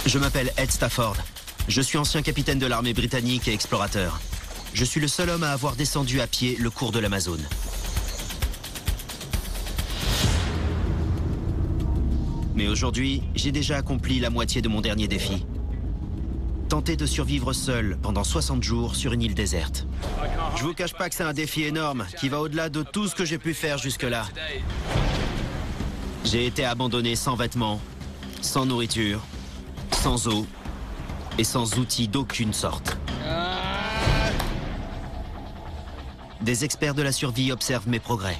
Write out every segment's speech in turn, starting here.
Je m'appelle Ed Stafford. Je suis ancien capitaine de l'armée britannique et explorateur. Je suis le seul homme à avoir descendu à pied le cours de l'Amazone. Mais aujourd'hui, j'ai déjà accompli la moitié de mon dernier défi. Tenter de survivre seul pendant 60 jours sur une île déserte. Je vous cache pas que c'est un défi énorme qui va au-delà de tout ce que j'ai pu faire jusque-là. J'ai été abandonné sans vêtements, sans nourriture, sans eau et sans outils d'aucune sorte. Des experts de la survie observent mes progrès.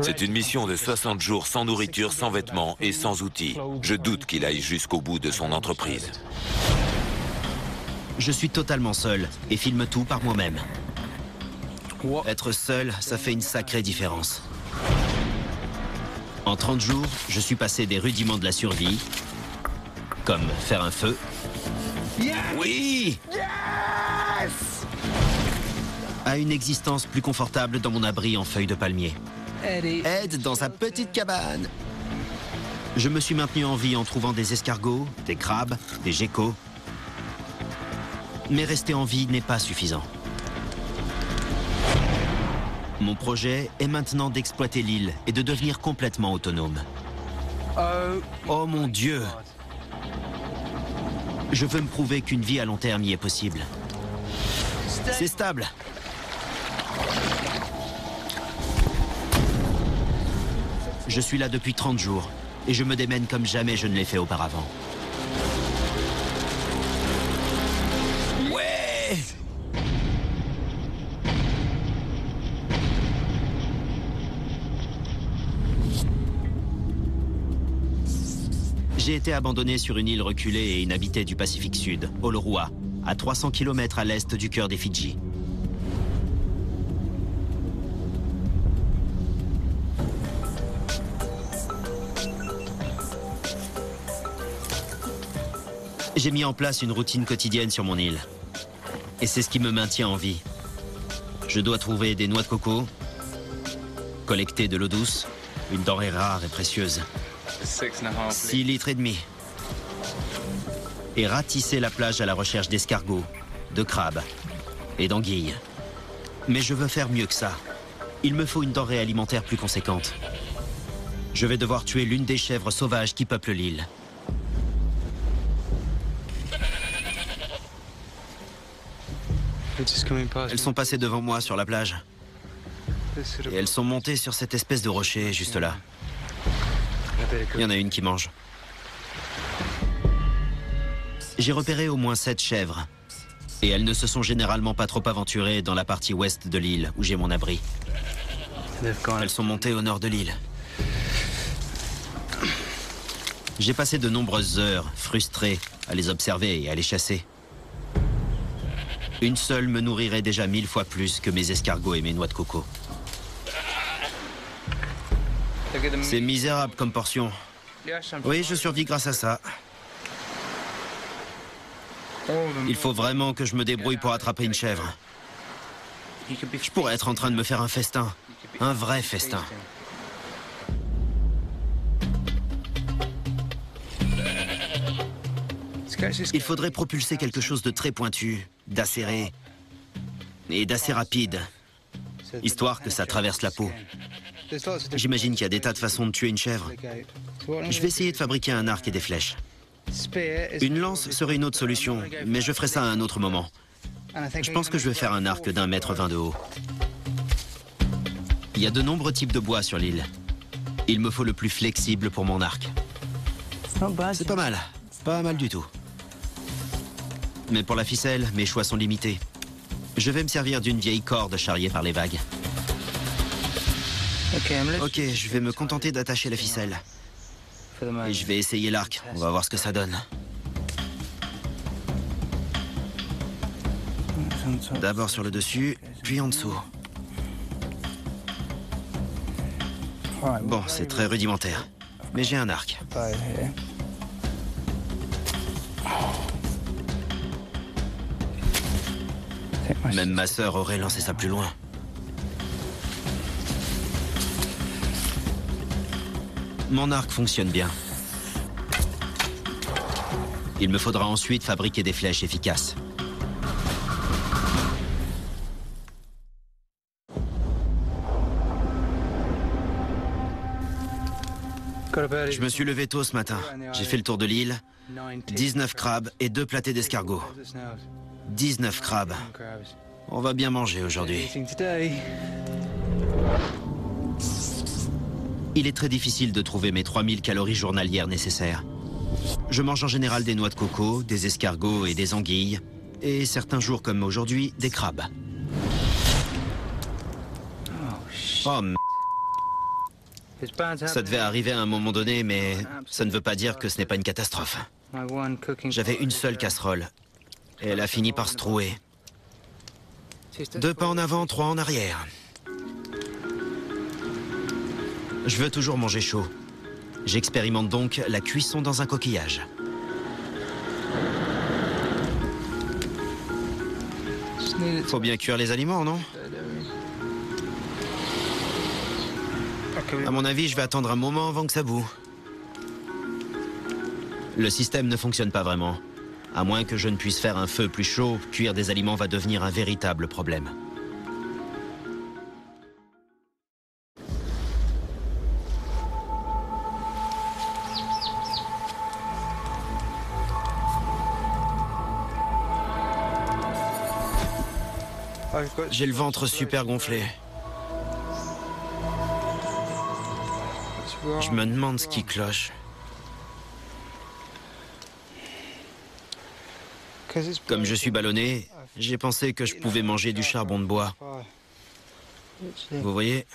C'est une mission de 60 jours sans nourriture, sans vêtements et sans outils. Je doute qu'il aille jusqu'au bout de son entreprise. Je suis totalement seul et filme tout par moi-même. Être seul, ça fait une sacrée différence. En 30 jours, je suis passé des rudiments de la survie, comme faire un feu. Oui! À une existence plus confortable dans mon abri en feuilles de palmier. Ed dans sa petite cabane. Je me suis maintenu en vie en trouvant des escargots, des crabes, des geckos. Mais rester en vie n'est pas suffisant. Mon projet est maintenant d'exploiter l'île et de devenir complètement autonome. Oh mon Dieu! Je veux me prouver qu'une vie à long terme y est possible. C'est stable. Je suis là depuis 30 jours et je me démène comme jamais je ne l'ai fait auparavant. Ouais! J'ai été abandonné sur une île reculée et inhabitée du Pacifique Sud, Uluru, à 300 km à l'est du cœur des Fidji. J'ai mis en place une routine quotidienne sur mon île. Et c'est ce qui me maintient en vie. Je dois trouver des noix de coco, collecter de l'eau douce, une denrée rare et précieuse. 6 litres et demi. Et ratisser la plage à la recherche d'escargots, de crabes et d'anguilles. Mais je veux faire mieux que ça. Il me faut une denrée alimentaire plus conséquente. Je vais devoir tuer l'une des chèvres sauvages qui peuplent l'île. Elles sont passées devant moi sur la plage. Et elles sont montées sur cette espèce de rocher juste là. Il y en a une qui mange. J'ai repéré au moins 7 chèvres. Et elles ne se sont généralement pas trop aventurées dans la partie ouest de l'île où j'ai mon abri. Elles sont montées au nord de l'île. J'ai passé de nombreuses heures, frustré, à les observer et à les chasser. Une seule me nourrirait déjà 1000 fois plus que mes escargots et mes noix de coco. C'est misérable comme portion. Oui, je survis grâce à ça. Il faut vraiment que je me débrouille pour attraper une chèvre. Je pourrais être en train de me faire un festin. Un vrai festin. Il faudrait propulser quelque chose de très pointu, d'acéré et d'assez rapide, histoire que ça traverse la peau. J'imagine qu'il y a des tas de façons de tuer une chèvre. Je vais essayer de fabriquer un arc et des flèches. Une lance serait une autre solution, mais je ferai ça à un autre moment. Je pense que je vais faire un arc d'1,20 m de haut. Il y a de nombreux types de bois sur l'île. Il me faut le plus flexible pour mon arc. C'est pas mal. Pas mal du tout. Mais pour la ficelle, mes choix sont limités. Je vais me servir d'une vieille corde charriée par les vagues. Ok, je vais me contenter d'attacher la ficelle. Et je vais essayer l'arc. On va voir ce que ça donne. D'abord sur le dessus, puis en dessous. Bon, c'est très rudimentaire. Mais j'ai un arc. Même ma sœur aurait lancé ça plus loin. Mon arc fonctionne bien. Il me faudra ensuite fabriquer des flèches efficaces. Je me suis levé tôt ce matin. J'ai fait le tour de l'île. 19 crabes et 2 platées d'escargots. 19 crabes. On va bien manger aujourd'hui. Il est très difficile de trouver mes 3000 calories journalières nécessaires. Je mange en général des noix de coco, des escargots et des anguilles. Et certains jours comme aujourd'hui, des crabes. Oh, ça devait arriver à un moment donné, mais ça ne veut pas dire que ce n'est pas une catastrophe. J'avais une seule casserole. Et elle a fini par se trouer. 2 pas en avant, 3 en arrière. Je veux toujours manger chaud. J'expérimente donc la cuisson dans un coquillage. Faut bien cuire les aliments, non? À mon avis, je vais attendre un moment avant que ça boue. Le système ne fonctionne pas vraiment. À moins que je ne puisse faire un feu plus chaud, cuire des aliments va devenir un véritable problème. J'ai le ventre super gonflé. Je me demande ce qui cloche. Comme je suis ballonné, j'ai pensé que je pouvais manger du charbon de bois. Vous voyez,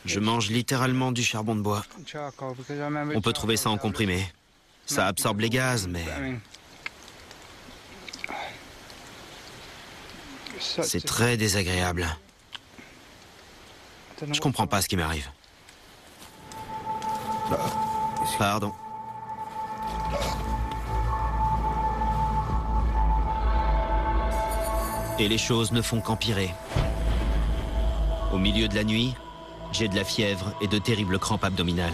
je mange littéralement du charbon de bois. On peut trouver ça en comprimé. Ça absorbe les gaz, mais c'est très désagréable. Je comprends pas ce qui m'arrive. Pardon. Et les choses ne font qu'empirer. Au milieu de la nuit, j'ai de la fièvre et de terribles crampes abdominales.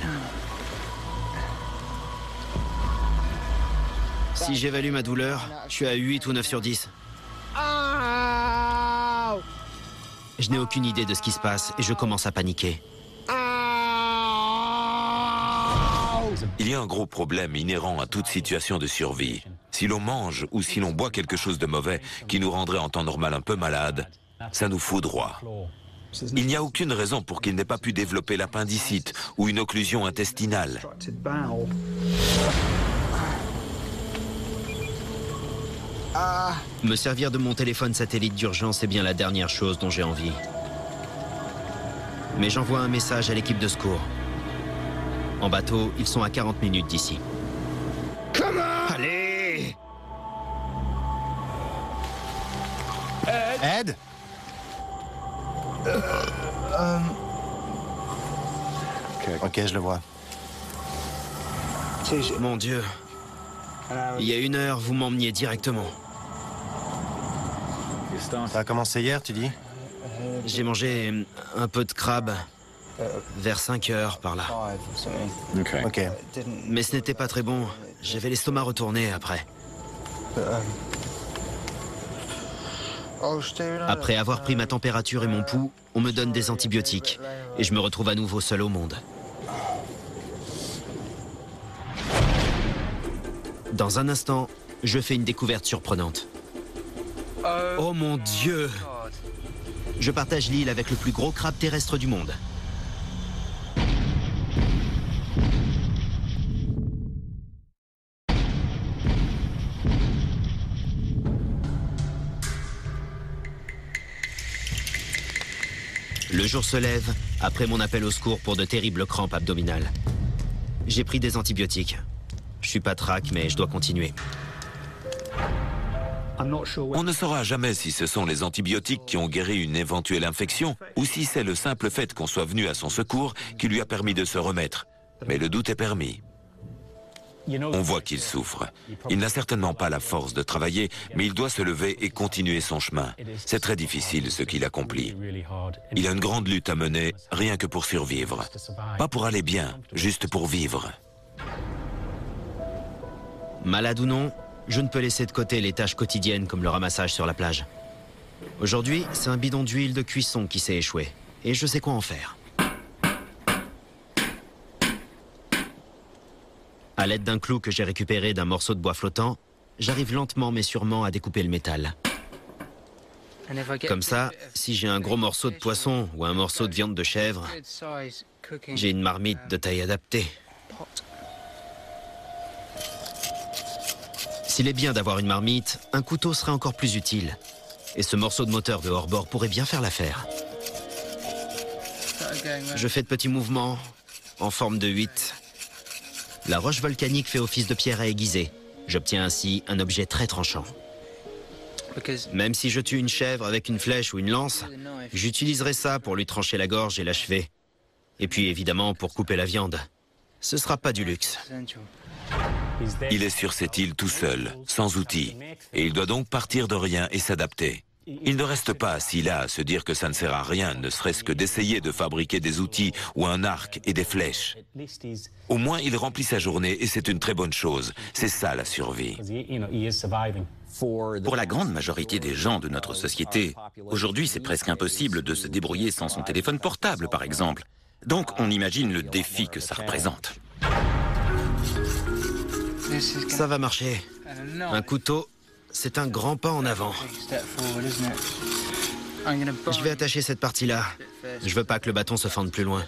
Si j'évalue ma douleur, je suis à 8 ou 9 sur 10. Je n'ai aucune idée de ce qui se passe et je commence à paniquer. Il y a un gros problème inhérent à toute situation de survie. Si l'on mange ou si l'on boit quelque chose de mauvais qui nous rendrait en temps normal un peu malade, ça nous foudroie. Il n'y a aucune raison pour qu'il n'ait pas pu développer l'appendicite ou une occlusion intestinale. Me servir de mon téléphone satellite d'urgence est bien la dernière chose dont j'ai envie. Mais j'envoie un message à l'équipe de secours. En bateau, ils sont à 40 minutes d'ici. Allez! Ed? Ok, je le vois. Mon Dieu. Il y a 1 heure, vous m'emmeniez directement. Ça a commencé hier, tu dis? J'ai mangé un peu de crabe vers 5 heures par là. Ok. Mais ce n'était pas très bon. J'avais l'estomac retourné après. Après avoir pris ma température et mon pouls, on me donne des antibiotiques. Et je me retrouve à nouveau seul au monde. Dans un instant, je fais une découverte surprenante. Oh mon Dieu! Je partage l'île avec le plus gros crabe terrestre du monde. Le jour se lève après mon appel au secours pour de terribles crampes abdominales. J'ai pris des antibiotiques. Je suis pas trac, mais je dois continuer. On ne saura jamais si ce sont les antibiotiques qui ont guéri une éventuelle infection ou si c'est le simple fait qu'on soit venu à son secours qui lui a permis de se remettre. Mais le doute est permis. On voit qu'il souffre. Il n'a certainement pas la force de travailler, mais il doit se lever et continuer son chemin. C'est très difficile ce qu'il accomplit. Il a une grande lutte à mener, rien que pour survivre. Pas pour aller bien, juste pour vivre. Malade ou non, je ne peux laisser de côté les tâches quotidiennes comme le ramassage sur la plage. Aujourd'hui, c'est un bidon d'huile de cuisson qui s'est échoué. Et je sais quoi en faire. À l'aide d'un clou que j'ai récupéré d'un morceau de bois flottant, j'arrive lentement mais sûrement à découper le métal. Comme ça, si j'ai un gros morceau de poisson ou un morceau de viande de chèvre, j'ai une marmite de taille adaptée. S'il est bien d'avoir une marmite, un couteau serait encore plus utile. Et ce morceau de moteur de hors-bord pourrait bien faire l'affaire. Je fais de petits mouvements, en forme de 8. La roche volcanique fait office de pierre à aiguiser. J'obtiens ainsi un objet très tranchant. Même si je tue une chèvre avec une flèche ou une lance, j'utiliserai ça pour lui trancher la gorge et l'achever. Et puis évidemment pour couper la viande. Ce sera pas du luxe. Il est sur cette île tout seul, sans outils, et il doit donc partir de rien et s'adapter. Il ne reste pas assis là à se dire que ça ne sert à rien, ne serait-ce que d'essayer de fabriquer des outils ou un arc et des flèches. Au moins, il remplit sa journée et c'est une très bonne chose. C'est ça la survie. Pour la grande majorité des gens de notre société, aujourd'hui c'est presque impossible de se débrouiller sans son téléphone portable par exemple. Donc on imagine le défi que ça représente. Ça va marcher. Un couteau, c'est un grand pas en avant. Je vais attacher cette partie-là. Je veux pas que le bâton se fende plus loin.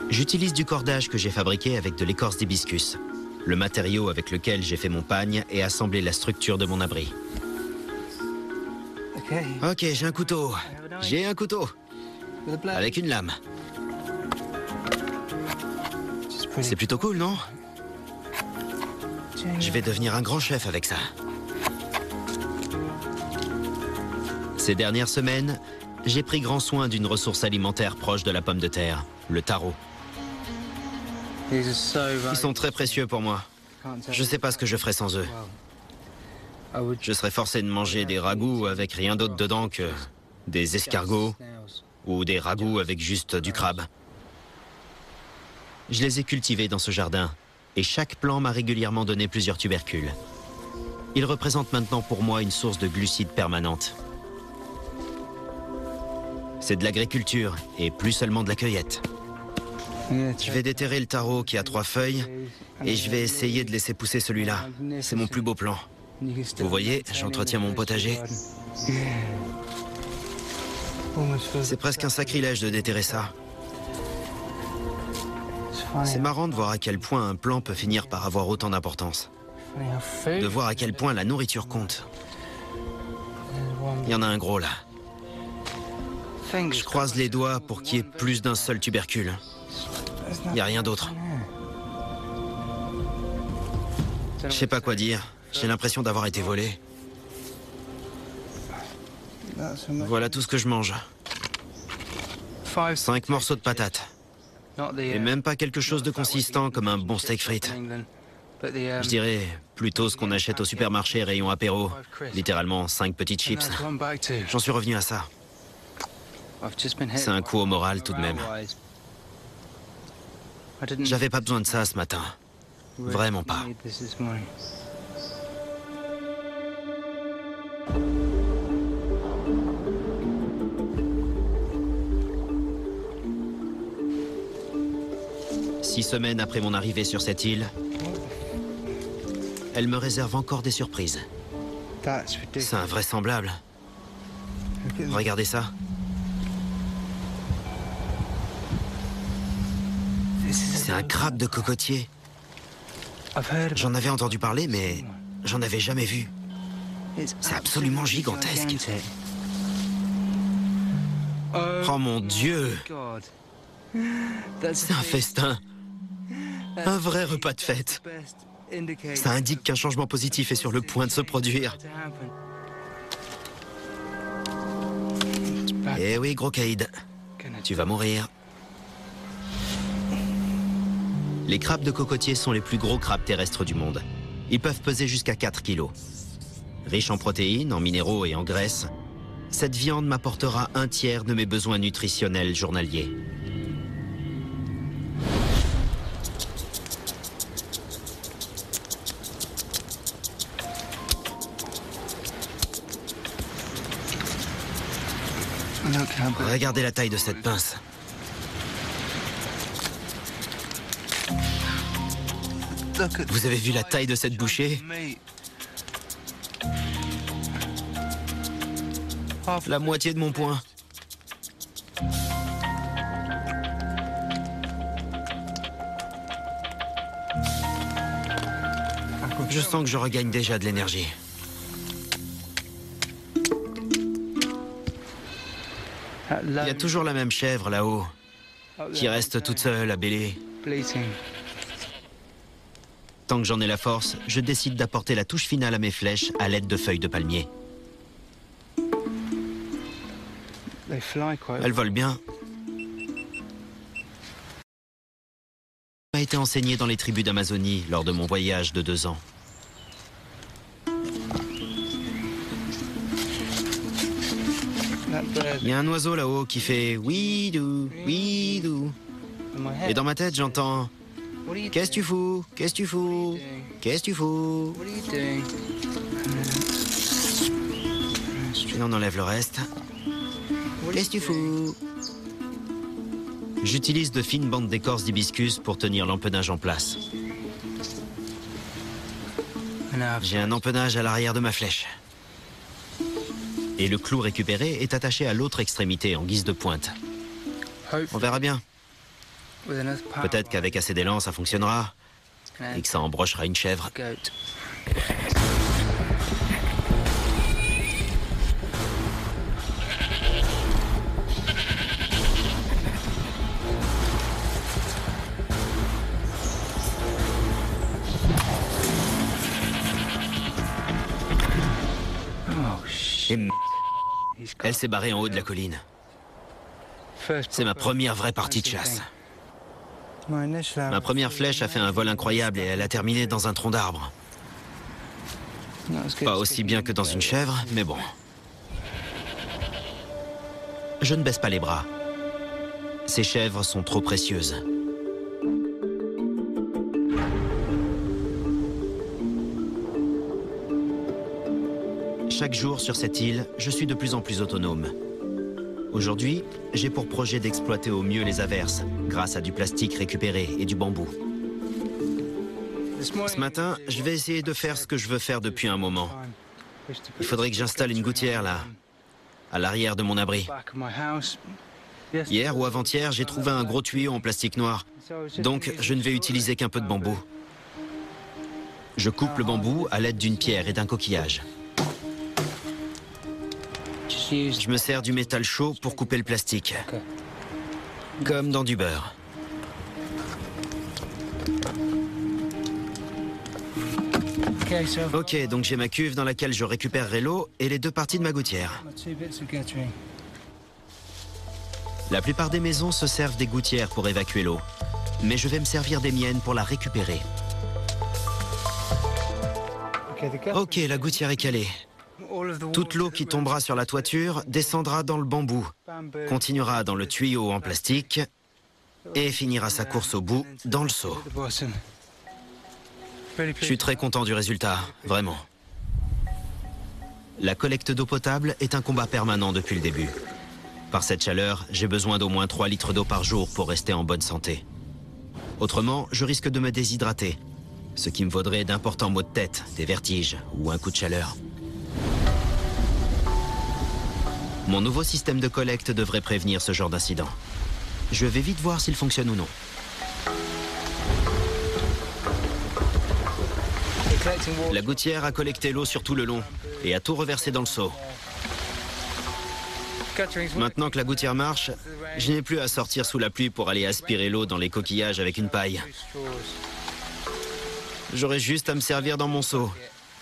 J'utilise du cordage que j'ai fabriqué avec de l'écorce d'hibiscus, le matériau avec lequel j'ai fait mon pagne et assemblé la structure de mon abri. Ok, j'ai un couteau. J'ai un couteau. Avec une lame. C'est plutôt cool, non? Je vais devenir un grand chef avec ça. Ces dernières semaines, j'ai pris grand soin d'une ressource alimentaire proche de la pomme de terre, le taro. Ils sont très précieux pour moi. Je ne sais pas ce que je ferais sans eux. Je serais forcé de manger des ragoûts avec rien d'autre dedans que des escargots ou des ragoûts avec juste du crabe. Je les ai cultivés dans ce jardin et chaque plant m'a régulièrement donné plusieurs tubercules. Ils représentent maintenant pour moi une source de glucides permanente. C'est de l'agriculture et plus seulement de la cueillette. Je vais déterrer le taro qui a 3 feuilles et je vais essayer de laisser pousser celui-là. C'est mon plus beau plan. Vous voyez, j'entretiens mon potager. C'est presque un sacrilège de déterrer ça. C'est marrant de voir à quel point un plan peut finir par avoir autant d'importance. De voir à quel point la nourriture compte. Il y en a un gros là. Je croise les doigts pour qu'il y ait plus d'un seul tubercule. Il n'y a rien d'autre. Je sais pas quoi dire. J'ai l'impression d'avoir été volé. Voilà tout ce que je mange. 5 morceaux de patates. Et même pas quelque chose de consistant comme un bon steak frites. Je dirais plutôt ce qu'on achète au supermarché rayon apéro. Littéralement 5 petites chips. J'en suis revenu à ça. C'est un coup au moral tout de même. J'avais pas besoin de ça ce matin. Vraiment pas. Six semaines après mon arrivée sur cette île, elle me réserve encore des surprises. C'est invraisemblable. Regardez ça. C'est un crabe de cocotier. J'en avais entendu parler, mais j'en avais jamais vu. C'est absolument gigantesque. Oh mon Dieu! C'est un festin. Un vrai repas de fête. Ça indique qu'un changement positif est sur le point de se produire. Eh oui, gros caïd. Tu vas mourir. Les crabes de cocotier sont les plus gros crabes terrestres du monde. Ils peuvent peser jusqu'à 4 kilos. Riche en protéines, en minéraux et en graisses, cette viande m'apportera un tiers de mes besoins nutritionnels journaliers. Regardez la taille de cette pince. Vous avez vu la taille de cette bouchée? La moitié de mon poing. Je sens que je regagne déjà de l'énergie. Il y a toujours la même chèvre là-haut, qui reste toute seule à bêler. Tant que j'en ai la force, je décide d'apporter la touche finale à mes flèches à l'aide de feuilles de palmier. Elles volent bien. M'a été enseigné dans les tribus d'Amazonie lors de mon voyage de 2 ans. Il y a un oiseau là-haut qui fait oui-dou, oui-dou. Et dans ma tête, j'entends qu'est-ce que tu fous? Qu'est-ce que tu fous? Qu'est-ce que tu fous? Et on enlève le reste. Qu'est-ce que tu fous? J'utilise de fines bandes d'écorce d'hibiscus pour tenir l'empennage en place. J'ai un empennage à l'arrière de ma flèche. Et le clou récupéré est attaché à l'autre extrémité en guise de pointe. On verra bien. Peut-être qu'avec assez d'élan, ça fonctionnera. Et que ça embrochera une chèvre. Et elle s'est barrée en haut de la colline. C'est ma première vraie partie de chasse. Ma première flèche a fait un vol incroyable et elle a terminé dans un tronc d'arbre. Pas aussi bien que dans une chèvre, mais bon. Je ne baisse pas les bras. Ces chèvres sont trop précieuses. Chaque jour sur cette île, je suis de plus en plus autonome. Aujourd'hui, j'ai pour projet d'exploiter au mieux les averses, grâce à du plastique récupéré et du bambou. Ce matin, je vais essayer de faire ce que je veux faire depuis un moment. Il faudrait que j'installe une gouttière là, à l'arrière de mon abri. Hier ou avant-hier, j'ai trouvé un gros tuyau en plastique noir, donc je ne vais utiliser qu'un peu de bambou. Je coupe le bambou à l'aide d'une pierre et d'un coquillage. Je me sers du métal chaud pour couper le plastique. Comme dans du beurre. Ok, donc j'ai ma cuve dans laquelle je récupérerai l'eau et les 2 parties de ma gouttière. La plupart des maisons se servent des gouttières pour évacuer l'eau. Mais je vais me servir des miennes pour la récupérer. Ok, la gouttière est calée. Toute l'eau qui tombera sur la toiture descendra dans le bambou, continuera dans le tuyau en plastique et finira sa course au bout dans le seau. Je suis très content du résultat, vraiment. La collecte d'eau potable est un combat permanent depuis le début. Par cette chaleur, j'ai besoin d'au moins 3 litres d'eau par jour pour rester en bonne santé. Autrement, je risque de me déshydrater, ce qui me vaudrait d'importants maux de tête, des vertiges ou un coup de chaleur. Mon nouveau système de collecte devrait prévenir ce genre d'incident. Je vais vite voir s'il fonctionne ou non. La gouttière a collecté l'eau sur tout le long et a tout reversé dans le seau. Maintenant que la gouttière marche, je n'ai plus à sortir sous la pluie pour aller aspirer l'eau dans les coquillages avec une paille. J'aurai juste à me servir dans mon seau,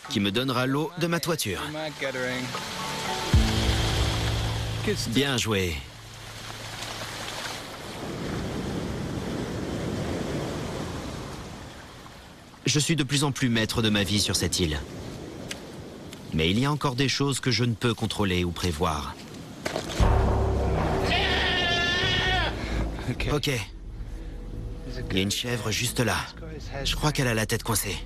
qui me donnera l'eau de ma toiture. Bien joué. Je suis de plus en plus maître de ma vie sur cette île. Mais il y a encore des choses que je ne peux contrôler ou prévoir. Ok. Il y a une chèvre juste là. Je crois qu'elle a la tête coincée.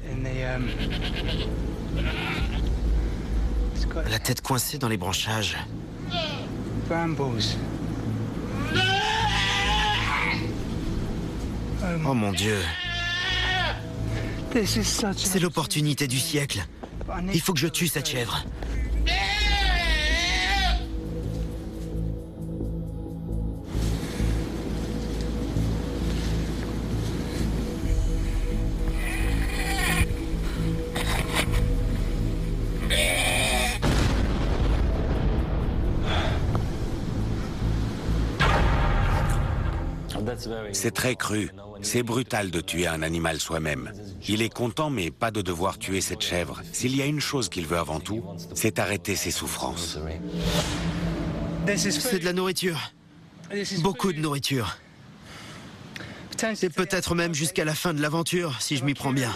La tête coincée dans les branchages. Oh mon Dieu. C'est l'opportunité du siècle. Il faut que je tue cette chèvre. C'est très cru. C'est brutal de tuer un animal soi-même. Il est content, mais pas de devoir tuer cette chèvre. S'il y a une chose qu'il veut avant tout, c'est arrêter ses souffrances. C'est de la nourriture. Beaucoup de nourriture. Et peut-être même jusqu'à la fin de l'aventure, si je m'y prends bien.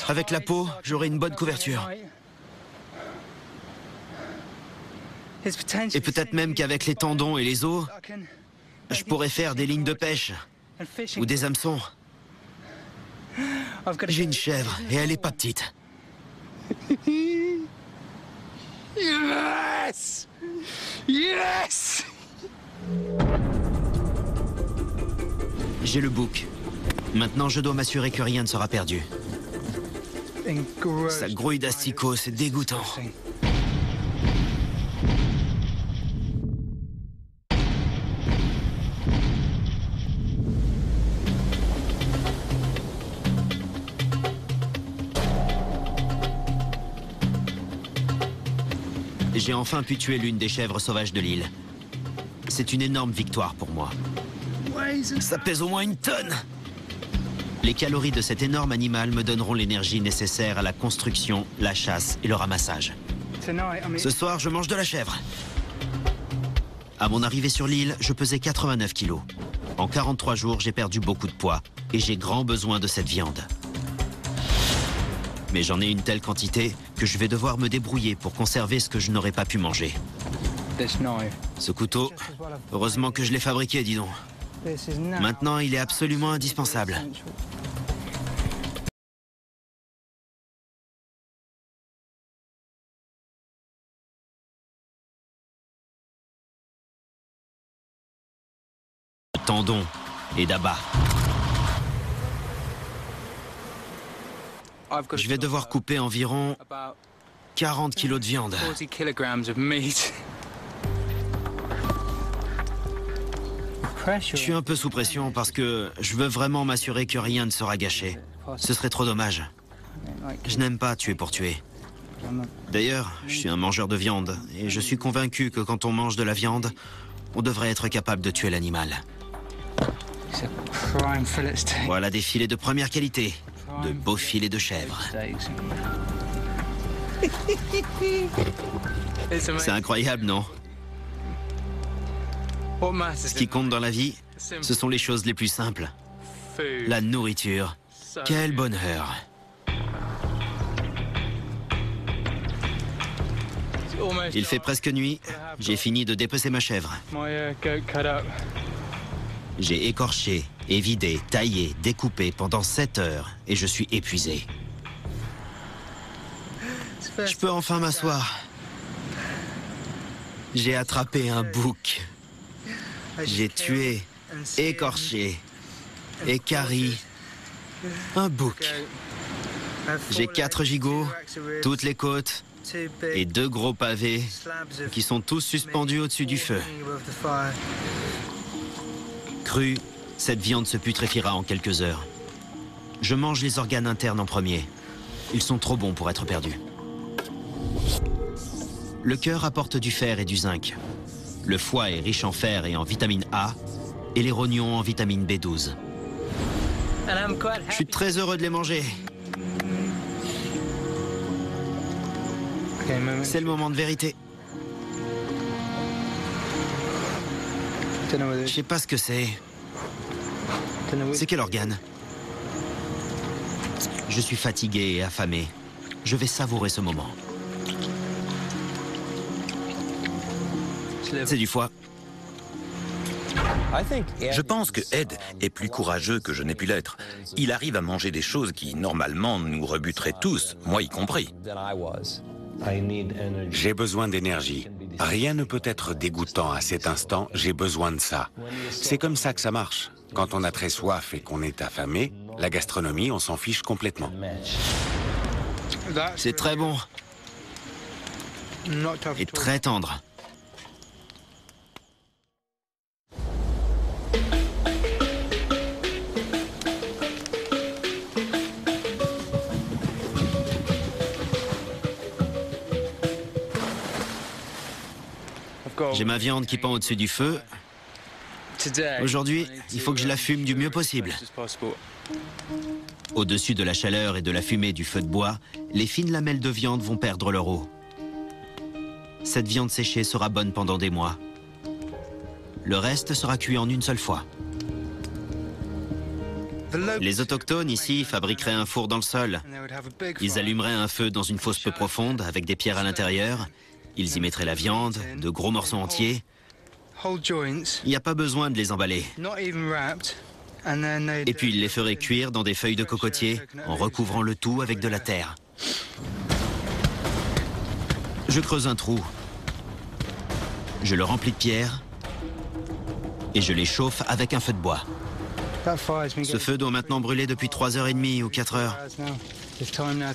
Avec la peau, j'aurai une bonne couverture. Et peut-être même qu'avec les tendons et les os, je pourrais faire des lignes de pêche ou des hameçons. J'ai une chèvre et elle est pas petite. Yes! Yes! J'ai le bouc. Maintenant, je dois m'assurer que rien ne sera perdu. Ça grouille d'asticots, c'est dégoûtant. J'ai enfin pu tuer l'une des chèvres sauvages de l'île. C'est une énorme victoire pour moi. Ça pèse au moins une tonne. Les calories de cet énorme animal me donneront l'énergie nécessaire à la construction, la chasse et le ramassage. Ce soir, je mange de la chèvre. À mon arrivée sur l'île, je pesais 89 kilos. En 43 jours, j'ai perdu beaucoup de poids et j'ai grand besoin de cette viande. Mais j'en ai une telle quantité que je vais devoir me débrouiller pour conserver ce que je n'aurais pas pu manger. Ce couteau, heureusement que je l'ai fabriqué, dis donc. Maintenant, il est absolument indispensable. Tendons et d'abat. Je vais devoir couper environ 40 kilos de viande. Je suis un peu sous pression parce que je veux vraiment m'assurer que rien ne sera gâché. Ce serait trop dommage. Je n'aime pas tuer pour tuer. D'ailleurs, je suis un mangeur de viande et je suis convaincu que quand on mange de la viande, on devrait être capable de tuer l'animal. Voilà des filets de première qualité, de beaux filets de chèvre. C'est incroyable, non? Ce qui compte dans la vie, ce sont les choses les plus simples. La nourriture. Quel bonheur. Il fait presque nuit. J'ai fini de dépecer ma chèvre. J'ai écorché, évidé, taillé, découpé pendant 7 heures et je suis épuisé. Je peux enfin m'asseoir. J'ai attrapé un bouc. J'ai tué, écorché, équarri un bouc. J'ai 4 gigots, toutes les côtes et 2 gros pavés qui sont tous suspendus au-dessus du feu. Crue, cette viande se putréfiera en quelques heures. Je mange les organes internes en premier. Ils sont trop bons pour être perdus. Le cœur apporte du fer et du zinc. Le foie est riche en fer et en vitamine A, et les rognons en vitamine B12. Je suis très heureux de les manger. C'est le moment de vérité. Je sais pas ce que c'est. C'est quel organe? Je suis fatigué et affamé. Je vais savourer ce moment. C'est du foie. Je pense que Ed est plus courageux que je n'ai pu l'être. Il arrive à manger des choses qui, normalement, nous rebuteraient tous, moi y compris. J'ai besoin d'énergie. Rien ne peut être dégoûtant à cet instant, j'ai besoin de ça. C'est comme ça que ça marche. Quand on a très soif et qu'on est affamé, la gastronomie, on s'en fiche complètement. C'est très bon et très tendre. J'ai ma viande qui pend au-dessus du feu. Aujourd'hui, il faut que je la fume du mieux possible. Au-dessus de la chaleur et de la fumée du feu de bois, les fines lamelles de viande vont perdre leur eau. Cette viande séchée sera bonne pendant des mois. Le reste sera cuit en une seule fois. Les autochtones ici fabriqueraient un four dans le sol. Ils allumeraient un feu dans une fosse peu profonde avec des pierres à l'intérieur. Ils y mettraient la viande, de gros morceaux entiers. Il n'y a pas besoin de les emballer. Et puis ils les feraient cuire dans des feuilles de cocotier en recouvrant le tout avec de la terre. Je creuse un trou. Je le remplis de pierres et je les chauffe avec un feu de bois. Ce feu doit maintenant brûler depuis 3h30 ou 4 heures.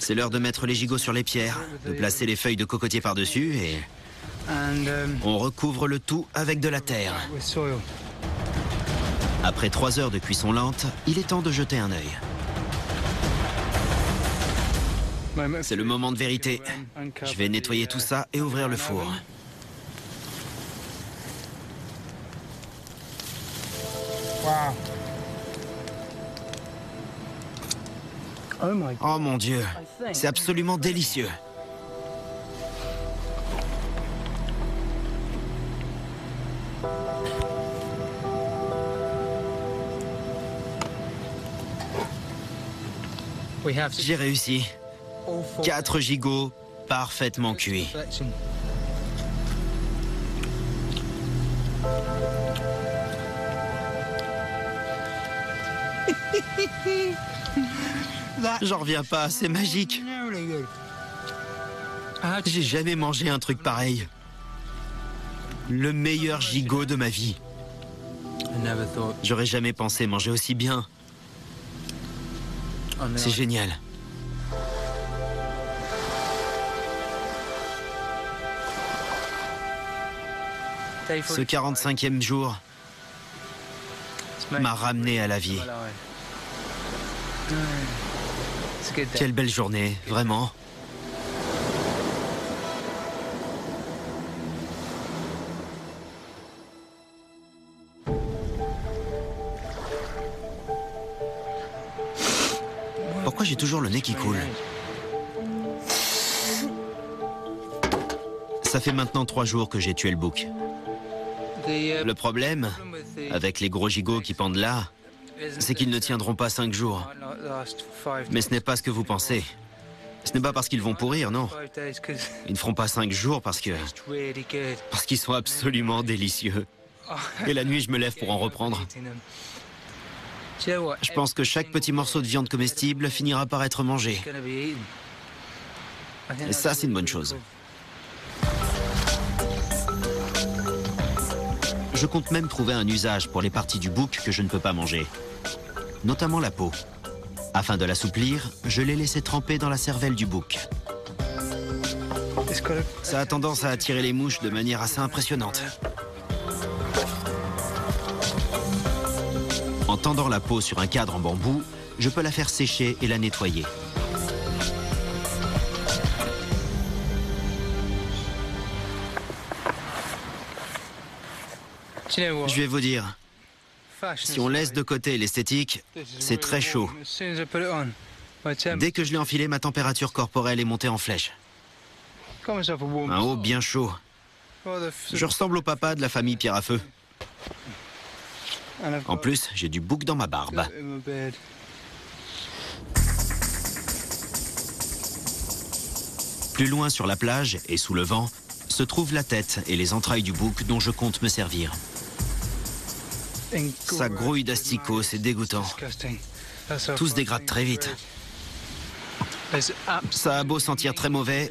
C'est l'heure de mettre les gigots sur les pierres, de placer les feuilles de cocotier par-dessus et on recouvre le tout avec de la terre. Après 3 heures de cuisson lente, il est temps de jeter un œil. C'est le moment de vérité. Je vais nettoyer tout ça et ouvrir le four. Oh mon Dieu, c'est absolument délicieux. J'ai réussi. 4 gigots parfaitement cuits. J'en reviens pas, c'est magique. J'ai jamais mangé un truc pareil. Le meilleur gigot de ma vie. J'aurais jamais pensé manger aussi bien. C'est génial. Ce 45e jour m'a ramené à la vie. Quelle belle journée, vraiment. Pourquoi j'ai toujours le nez qui coule? Ça fait maintenant 3 jours que j'ai tué le bouc. Le problème, avec les gros gigots qui pendent là, c'est qu'ils ne tiendront pas 5 jours. Mais ce n'est pas ce que vous pensez. Ce n'est pas parce qu'ils vont pourrir, non. Ils ne feront pas 5 jours parce qu'ils sont absolument délicieux. Et la nuit, je me lève pour en reprendre. Je pense que chaque petit morceau de viande comestible finira par être mangé. Et ça, c'est une bonne chose. Je compte même trouver un usage pour les parties du bouc que je ne peux pas manger, notamment la peau. Afin de l'assouplir, je l'ai laissé tremper dans la cervelle du bouc. Ça a tendance à attirer les mouches de manière assez impressionnante. En tendant la peau sur un cadre en bambou, je peux la faire sécher et la nettoyer. Je vais vous dire, si on laisse de côté l'esthétique, c'est très chaud. Dès que je l'ai enfilé, ma température corporelle est montée en flèche. Un haut bien chaud. Je ressemble au papa de la famille Pierre à Feu. En plus, j'ai du bouc dans ma barbe. Plus loin sur la plage et sous le vent, se trouvent la tête et les entrailles du bouc dont je compte me servir. Ça grouille d'asticots, c'est dégoûtant. Tout se dégrade très vite. Ça a beau sentir très mauvais,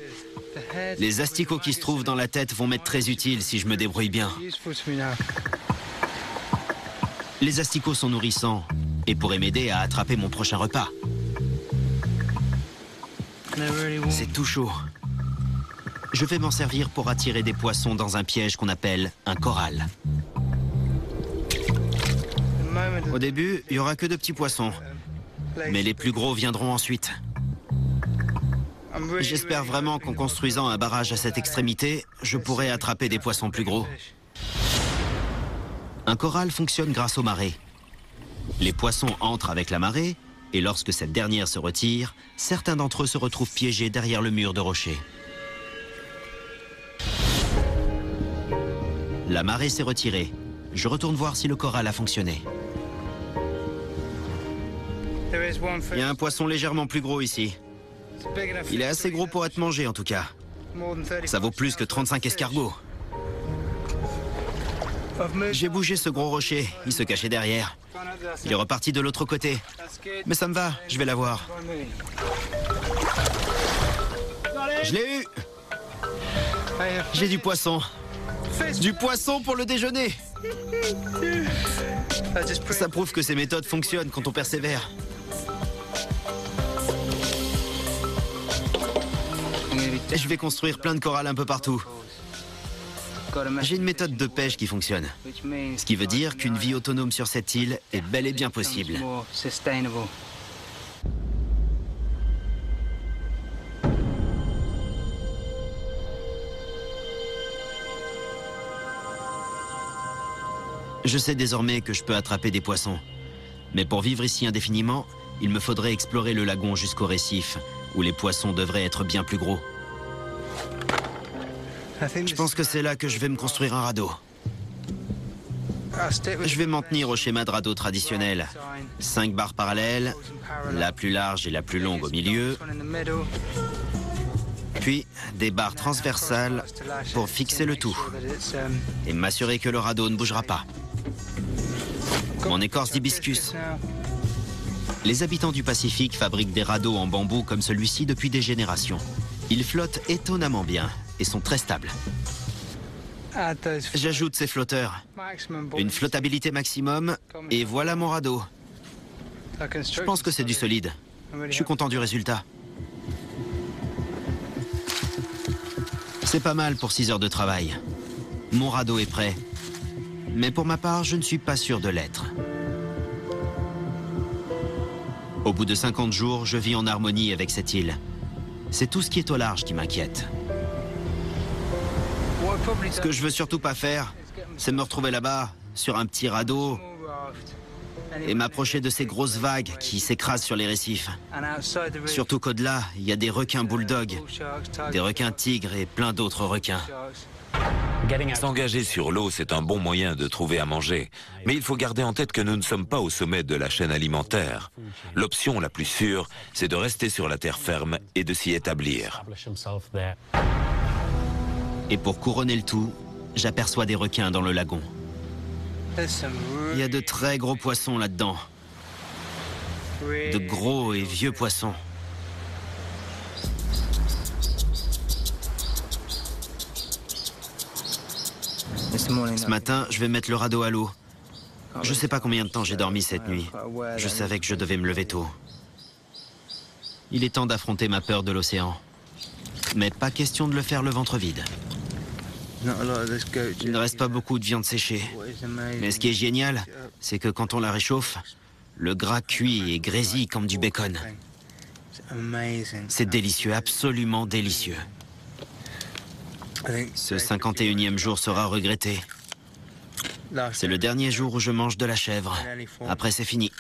Les asticots qui se trouvent dans la tête vont m'être très utiles si je me débrouille bien. Les asticots sont nourrissants et pourraient m'aider à attraper mon prochain repas. C'est tout chaud. Je vais m'en servir pour attirer des poissons dans un piège qu'on appelle un corral. Au début, il n'y aura que de petits poissons, mais les plus gros viendront ensuite. J'espère vraiment qu'en construisant un barrage à cette extrémité, je pourrai attraper des poissons plus gros. Un corral fonctionne grâce aux marées. Les poissons entrent avec la marée, et lorsque cette dernière se retire, certains d'entre eux se retrouvent piégés derrière le mur de rochers. La marée s'est retirée. Je retourne voir si le corral a fonctionné. Il y a un poisson légèrement plus gros ici. Il est assez gros pour être mangé en tout cas. Ça vaut plus que 35 escargots. J'ai bougé ce gros rocher, il se cachait derrière. Il est reparti de l'autre côté. Mais ça me va, je vais l'avoir. Je l'ai eu! J'ai du poisson. Du poisson pour le déjeuner! Ça prouve que ces méthodes fonctionnent quand on persévère. Je vais construire plein de corals un peu partout. J'ai une méthode de pêche qui fonctionne. Ce qui veut dire qu'une vie autonome sur cette île est bel et bien possible. Je sais désormais que je peux attraper des poissons. Mais pour vivre ici indéfiniment, il me faudrait explorer le lagon jusqu'au récif, où les poissons devraient être bien plus gros. Je pense que c'est là que je vais me construire un radeau. Je vais m'en tenir au schéma de radeau traditionnel. 5 barres parallèles, la plus large et la plus longue au milieu. Puis des barres transversales pour fixer le tout. Et m'assurer que le radeau ne bougera pas. Mon écorce d'hibiscus. Les habitants du Pacifique fabriquent des radeaux en bambou comme celui-ci depuis des générations. Ils flottent étonnamment bien et sont très stables. J'ajoute ces flotteurs. Une flottabilité maximum et voilà mon radeau. Je pense que c'est du solide. Je suis content du résultat. C'est pas mal pour 6 heures de travail. Mon radeau est prêt. Mais pour ma part, je ne suis pas sûr de l'être. Au bout de 50 jours, je vis en harmonie avec cette île. C'est tout ce qui est au large qui m'inquiète. Ce que je veux surtout pas faire, c'est me retrouver là-bas, sur un petit radeau, et m'approcher de ces grosses vagues qui s'écrasent sur les récifs. Surtout qu'au-delà, il y a des requins bulldogs, des requins tigres et plein d'autres requins. S'engager sur l'eau, c'est un bon moyen de trouver à manger. Mais il faut garder en tête que nous ne sommes pas au sommet de la chaîne alimentaire. L'option la plus sûre, c'est de rester sur la terre ferme et de s'y établir. Et pour couronner le tout, j'aperçois des requins dans le lagon. Il y a de très gros poissons là-dedans. De gros et vieux poissons. Ce matin, je vais mettre le radeau à l'eau. Je sais pas combien de temps j'ai dormi cette nuit. Je savais que je devais me lever tôt. Il est temps d'affronter ma peur de l'océan. Mais pas question de le faire le ventre vide. Il ne reste pas beaucoup de viande séchée. Mais ce qui est génial, c'est que quand on la réchauffe, le gras cuit et grésille comme du bacon. C'est délicieux, absolument délicieux. Ce 51e jour sera regretté. C'est le dernier jour où je mange de la chèvre. Après, c'est fini.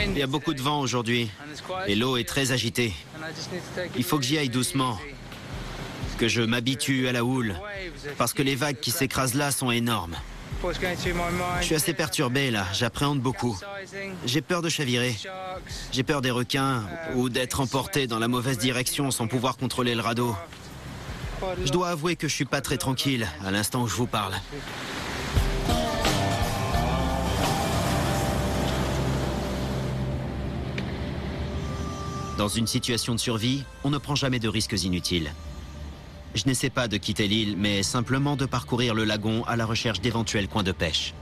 Il y a beaucoup de vent aujourd'hui et l'eau est très agitée. Il faut que j'y aille doucement, que je m'habitue à la houle, parce que les vagues qui s'écrasent là sont énormes. Je suis assez perturbé là, j'appréhende beaucoup. J'ai peur de chavirer. J'ai peur des requins ou d'être emporté dans la mauvaise direction sans pouvoir contrôler le radeau. Je dois avouer que je suis pas très tranquille à l'instant où je vous parle. Dans une situation de survie, on ne prend jamais de risques inutiles. Je n'essaie pas de quitter l'île, mais simplement de parcourir le lagon à la recherche d'éventuels coins de pêche.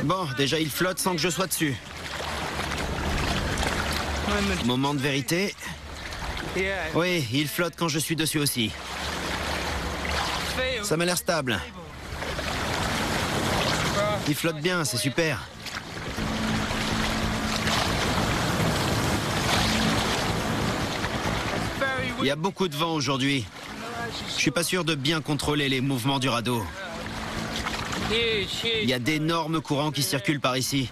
Bon, déjà il flotte sans que je sois dessus. Moment de vérité. Oui, il flotte quand je suis dessus aussi. Ça m'a l'air stable. Il flotte bien, c'est super. Il y a beaucoup de vent aujourd'hui. Je suis pas sûr de bien contrôler les mouvements du radeau. Il y a d'énormes courants qui circulent par ici.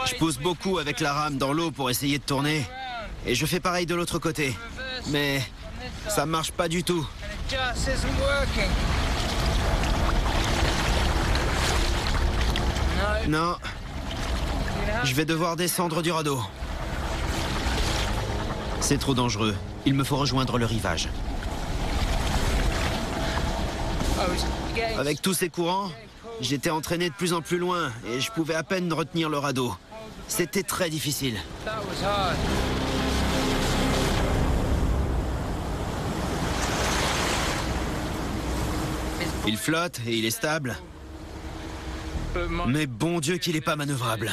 Je pousse beaucoup avec la rame dans l'eau pour essayer de tourner. Et je fais pareil de l'autre côté. Mais ça marche pas du tout. Non. Je vais devoir descendre du radeau. C'est trop dangereux. Il me faut rejoindre le rivage. Avec tous ces courants, j'étais entraîné de plus en plus loin et je pouvais à peine retenir le radeau. C'était très difficile. Il flotte et il est stable. Mais bon Dieu qu'il n'est pas manœuvrable.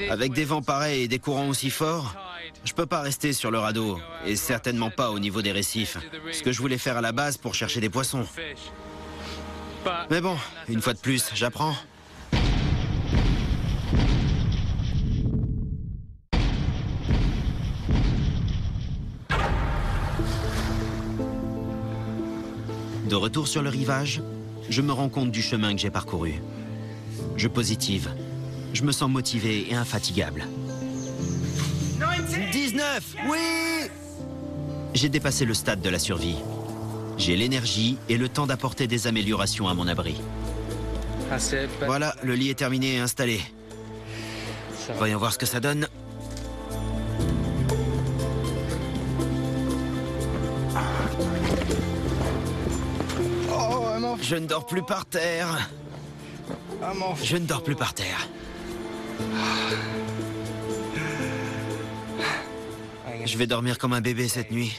Avec des vents pareils et des courants aussi forts, je peux pas rester sur le radeau, et certainement pas au niveau des récifs, ce que je voulais faire à la base pour chercher des poissons. Mais bon, une fois de plus, j'apprends. De retour sur le rivage, je me rends compte du chemin que j'ai parcouru. Je positive. Je me sens motivé et infatigable. 19! Oui! J'ai dépassé le stade de la survie. J'ai l'énergie et le temps d'apporter des améliorations à mon abri. Voilà, le lit est terminé et installé. Voyons voir ce que ça donne. Je ne dors plus par terre. Je ne dors plus par terre. Je vais dormir comme un bébé cette nuit.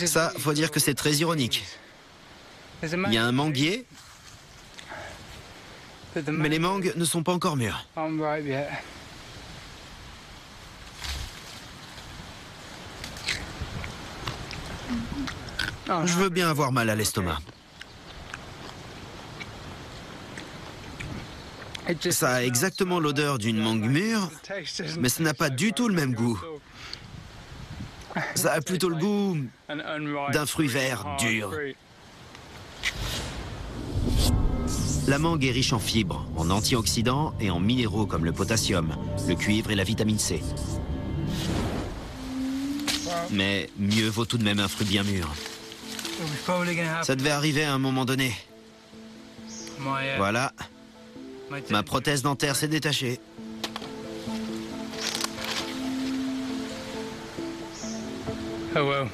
Ça, faut dire que c'est très ironique. Il y a un manguier, mais les mangues ne sont pas encore mûres. Je veux bien avoir mal à l'estomac. Ça a exactement l'odeur d'une mangue mûre, mais ça n'a pas du tout le même goût. Ça a plutôt le goût d'un fruit vert dur. La mangue est riche en fibres, en antioxydants et en minéraux comme le potassium, le cuivre et la vitamine C. Mais mieux vaut tout de même un fruit bien mûr. Ça devait arriver à un moment donné. Voilà. Ma prothèse dentaire s'est détachée.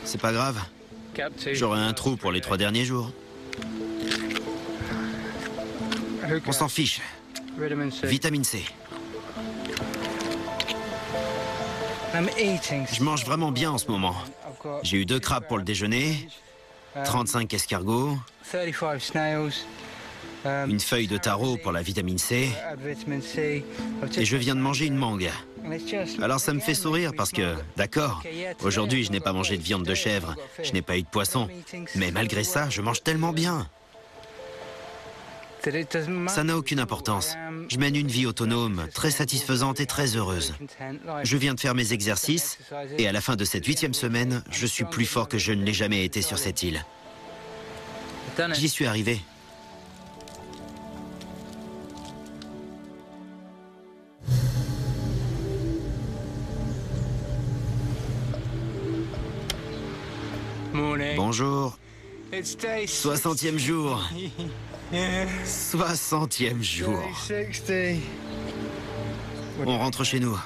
C'est pas grave. J'aurai un trou pour les 3 derniers jours. On s'en fiche. Vitamine C. Je mange vraiment bien en ce moment. J'ai eu 2 crabes pour le déjeuner, 35 escargots, une feuille de taro pour la vitamine C, et je viens de manger une mangue. Alors ça me fait sourire parce que, d'accord, aujourd'hui je n'ai pas mangé de viande de chèvre, je n'ai pas eu de poisson, mais malgré ça, je mange tellement bien. Ça n'a aucune importance. Je mène une vie autonome, très satisfaisante et très heureuse. Je viens de faire mes exercices et à la fin de cette 8e semaine, je suis plus fort que je ne l'ai jamais été sur cette île. J'y suis arrivé. Bonjour. 60e jour. 60e jour. On rentre chez nous.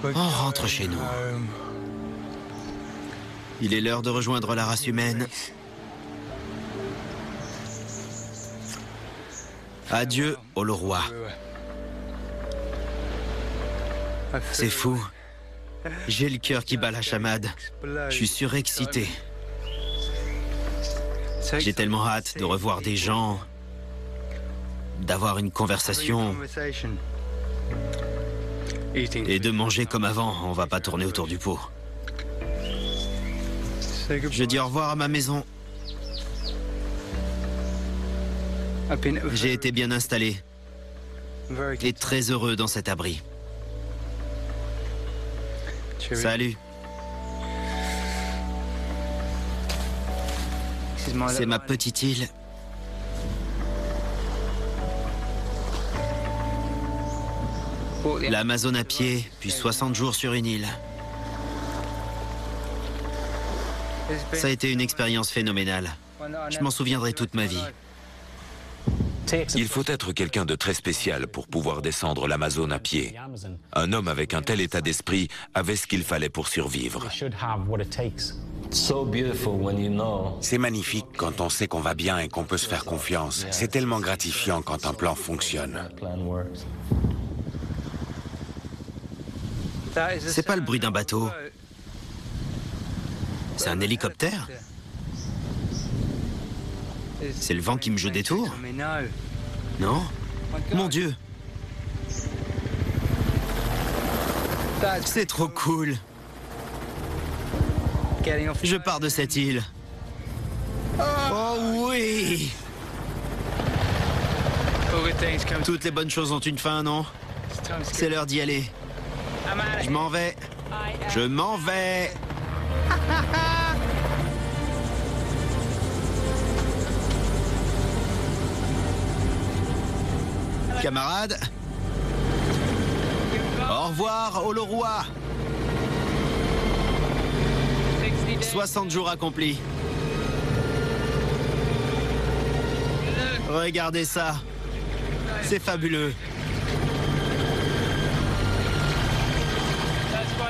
On rentre chez nous. Il est l'heure de rejoindre la race humaine. Adieu, Olo'Roa. C'est fou. J'ai le cœur qui bat la chamade. Je suis surexcité. J'ai tellement hâte de revoir des gens, d'avoir une conversation et de manger comme avant. On va pas tourner autour du pot. Je dis au revoir à ma maison. J'ai été bien installé et très heureux dans cet abri. Salut. C'est ma petite île. L'Amazone à pied, puis 60 jours sur une île. Ça a été une expérience phénoménale. Je m'en souviendrai toute ma vie. Il faut être quelqu'un de très spécial pour pouvoir descendre l'Amazone à pied. Un homme avec un tel état d'esprit avait ce qu'il fallait pour survivre. C'est magnifique quand on sait qu'on va bien et qu'on peut se faire confiance. C'est tellement gratifiant quand un plan fonctionne. C'est pas le bruit d'un bateau. C'est un hélicoptère? C'est le vent qui me joue des tours? Non? Mon Dieu! C'est trop cool! Je pars de cette île. Oh oui! Toutes les bonnes choses ont une fin, non? C'est l'heure d'y aller. Je m'en vais. Je m'en vais. Camarades, au revoir, Olo'Roa. 60 jours accomplis. Regardez ça. C'est fabuleux.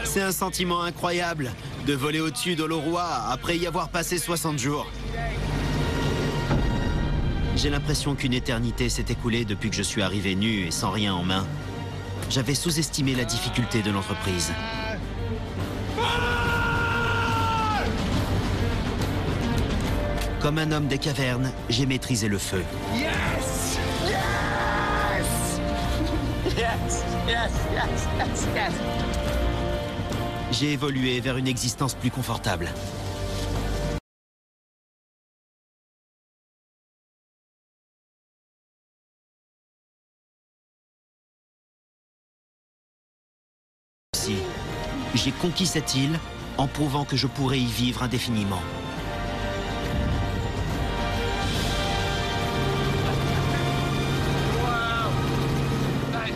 C'est un sentiment incroyable de voler au-dessus d'Olo'Roa après y avoir passé 60 jours. J'ai l'impression qu'une éternité s'est écoulée depuis que je suis arrivé nu et sans rien en main. J'avais sous-estimé la difficulté de l'entreprise. Comme un homme des cavernes, j'ai maîtrisé le feu. Yes! Yes! Yes! Yes! Yes! Yes! Yes! J'ai évolué vers une existence plus confortable. J'ai conquis cette île en prouvant que je pourrais y vivre indéfiniment.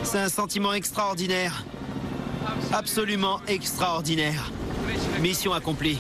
C'est un sentiment extraordinaire. Absolument extraordinaire. Mission accomplie.